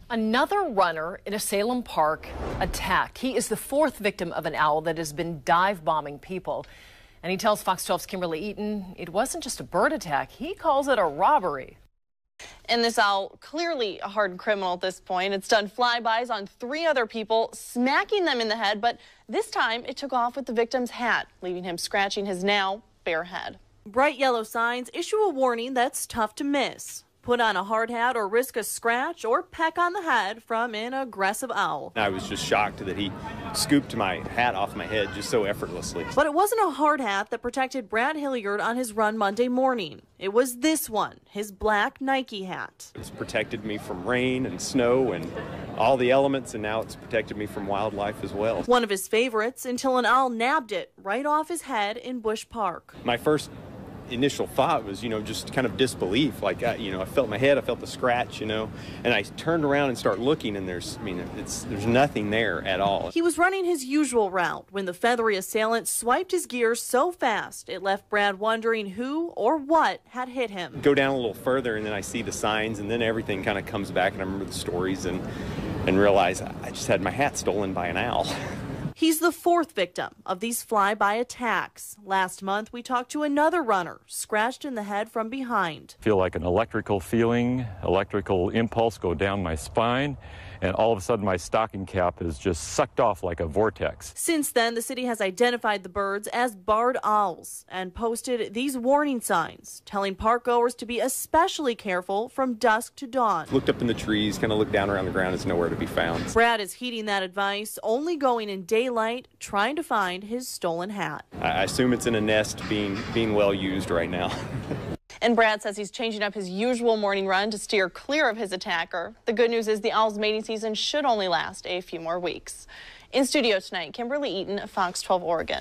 Another runner in a Salem park attacked. He is the fourth victim of an owl that has been dive bombing people. And he tells Fox 12's Kimberly Eaton it wasn't just a bird attack. He calls it a robbery. And this owl, clearly a hardened criminal at this point. It's done flybys on 3 other people, smacking them in the head. But this time it took off with the victim's hat, leaving him scratching his now bare head. Bright yellow signs issue a warning that's tough to miss. Put on a hard hat or risk a scratch or peck on the head from an aggressive owl. I was just shocked that he scooped my hat off my head just so effortlessly. But it wasn't a hard hat that protected Brad Hilliard on his run Monday morning. It was this one, his black Nike hat. It's protected me from rain and snow and all the elements, and now it's protected me from wildlife as well. One of his favorites until an owl nabbed it right off his head in Bush Park. My first initial thought was, just kind of disbelief. Like, I felt my head, I felt the scratch, and I turned around and started looking, and there's nothing there at all. He was running his usual route when the feathery assailant swiped his gear so fast it left Brad wondering who or what had hit him. Go down a little further, and then I see the signs, and then everything kind of comes back, and I remember the stories and realize I just had my hat stolen by an owl. He's the fourth victim of these flyby attacks. Last month, we talked to another runner, scratched in the head from behind. Feel like an electrical impulse go down my spine, and all of a sudden my stocking cap is just sucked off like a vortex. Since then, the city has identified the birds as barred owls and posted these warning signs, telling park goers to be especially careful from dusk to dawn. Looked up in the trees, kind of looked down around the ground, it's nowhere to be found. Brad is heeding that advice, only going in daylight, trying to find his stolen hat. I assume it's in a nest being well used right now. And Brad says he's changing up his usual morning run to steer clear of his attacker. The good news is the owl's mating season should only last a few more weeks. In studio tonight, Kimberly Eaton, Fox 12 Oregon.